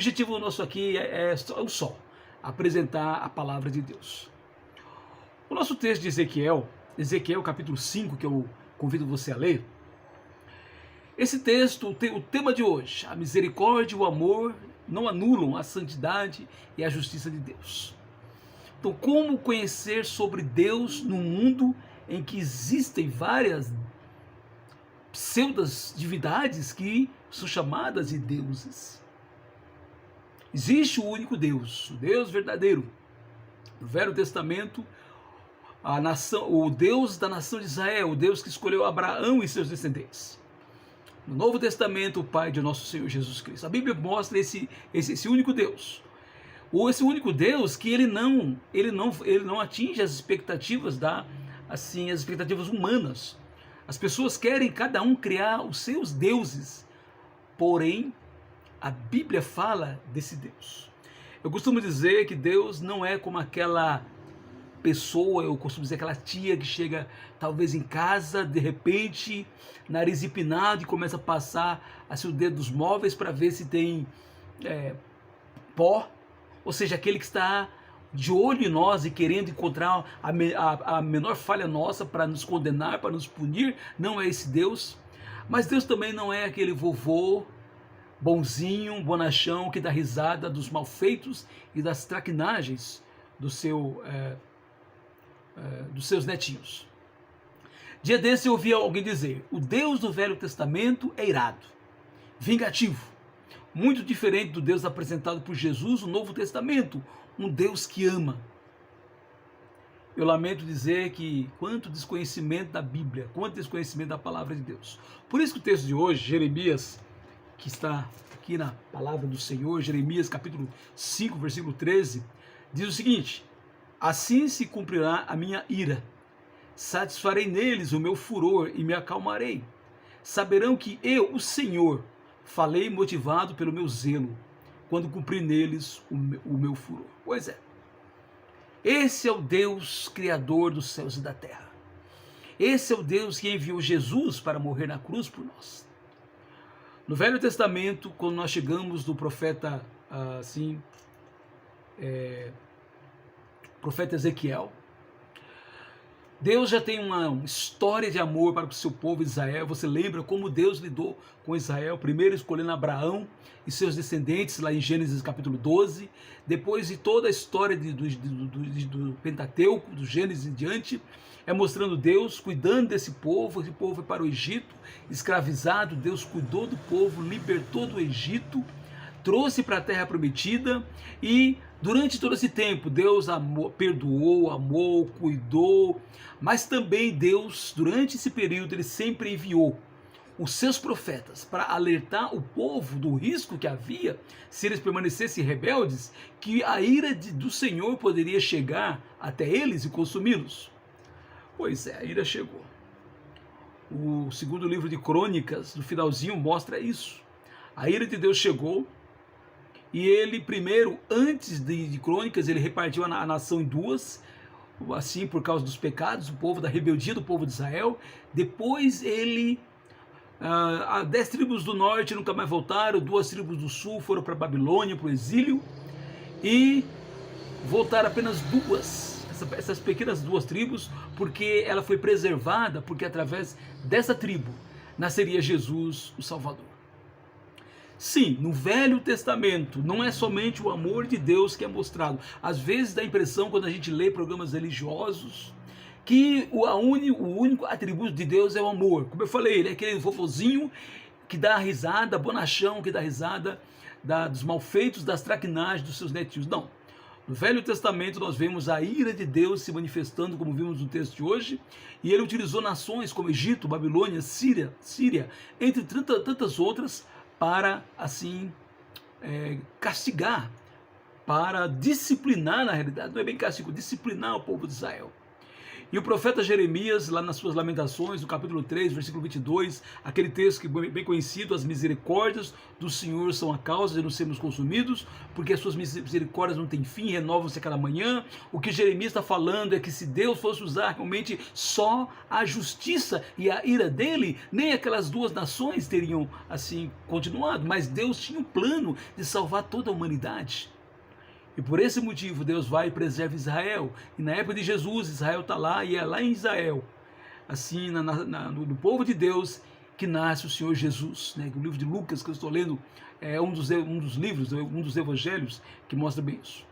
objetivo nosso aqui é só apresentar a palavra de Deus. O nosso texto de Ezequiel capítulo 5, que eu convido você a ler, esse texto, o tema de hoje, a misericórdia e o amor não anulam a santidade e a justiça de Deus. Então, como conhecer sobre Deus num mundo em que existem várias pseudo-divindades que são chamadas de deuses? Existe o único Deus, o Deus verdadeiro. No Velho Testamento, o Deus da nação de Israel, o Deus que escolheu Abraão e seus descendentes. No Novo Testamento, o Pai de nosso Senhor Jesus Cristo. A Bíblia mostra esse único Deus. Esse único Deus que ele não atinge as expectativas as expectativas humanas. As pessoas querem cada um criar os seus deuses. Porém, a Bíblia fala desse Deus. Eu costumo dizer que Deus não é como aquela pessoa, eu costumo dizer aquela tia que chega talvez em casa, de repente, nariz empinado e começa a passar assim, o dedo dos móveis para ver se tem pó, ou seja, aquele que está de olho em nós e querendo encontrar a menor falha nossa para nos condenar, para nos punir. Não é esse Deus. Mas Deus também não é aquele vovô bonzinho, bonachão, que dá risada dos malfeitos e das traquinagens dos seus netinhos. Dia desse eu ouvi alguém dizer: o Deus do Velho Testamento é irado, vingativo, muito diferente do Deus apresentado por Jesus no Novo Testamento, um Deus que ama. Eu lamento dizer que quanto desconhecimento da Bíblia, quanto desconhecimento da palavra de Deus. Por isso que o texto de hoje, Jeremias, que está aqui na palavra do Senhor, Jeremias capítulo 5, versículo 13, diz o seguinte: assim se cumprirá a minha ira, satisfarei neles o meu furor e me acalmarei. Saberão que eu, o Senhor, falei motivado pelo meu zelo, quando cumpri neles o meu furor. Pois é, esse é o Deus criador dos céus e da terra. Esse é o Deus que enviou Jesus para morrer na cruz por nós. No Velho Testamento, quando nós chegamos do profeta profeta Ezequiel, Deus já tem uma história de amor para o seu povo Israel. Você lembra como Deus lidou com Israel, primeiro escolhendo Abraão e seus descendentes, lá em Gênesis capítulo 12, depois de toda a história do Pentateuco, do Gênesis em diante, mostrando Deus cuidando desse povo. Esse povo foi para o Egito, escravizado. Deus cuidou do povo, libertou do Egito, trouxe para a terra prometida, e durante todo esse tempo Deus perdoou, amou, cuidou. Mas também Deus, durante esse período, ele sempre enviou os seus profetas para alertar o povo do risco que havia se eles permanecessem rebeldes, que a ira do Senhor poderia chegar até eles e consumi-los. Pois é, a ira chegou. O segundo livro de Crônicas, no finalzinho, mostra isso. A ira de Deus chegou, e ele primeiro, antes de Crônicas, ele repartiu a nação em duas, assim por causa dos pecados, da rebeldia do povo de Israel. Depois ele, 10 tribos do norte nunca mais voltaram, 2 tribos do sul foram para a Babilônia, para o exílio, e voltaram apenas 2, essas pequenas 2 tribos, porque ela foi preservada, porque através dessa tribo nasceria Jesus, o Salvador. Sim, no Velho Testamento não é somente o amor de Deus que é mostrado. Às vezes dá a impressão, quando a gente lê programas religiosos, que o único atributo de Deus é o amor. Como eu falei, ele é aquele vovozinho que dá risada, bonachão, que dá risada dos malfeitos, das traquinagens dos seus netinhos. Não. No Velho Testamento nós vemos a ira de Deus se manifestando, como vimos no texto de hoje, e ele utilizou nações como Egito, Babilônia, Síria, entre tantas outras, para assim castigar, para disciplinar. Na realidade não é bem castigo, disciplinar o povo de Israel. E o profeta Jeremias, lá nas suas Lamentações, no capítulo 3, versículo 22, aquele texto que é bem conhecido: as misericórdias do Senhor são a causa de não sermos consumidos, porque as suas misericórdias não têm fim, renovam-se a cada manhã. O que Jeremias está falando é que se Deus fosse usar realmente só a justiça e a ira dele, nem aquelas duas nações teriam assim continuado, mas Deus tinha um plano de salvar toda a humanidade. E por esse motivo Deus vai e preserva Israel. E na época de Jesus, Israel está lá, e é lá em Israel, assim, no povo de Deus, que nasce o Senhor Jesus. Né? O livro de Lucas, que eu estou lendo, é um dos livros, um dos evangelhos que mostra bem isso.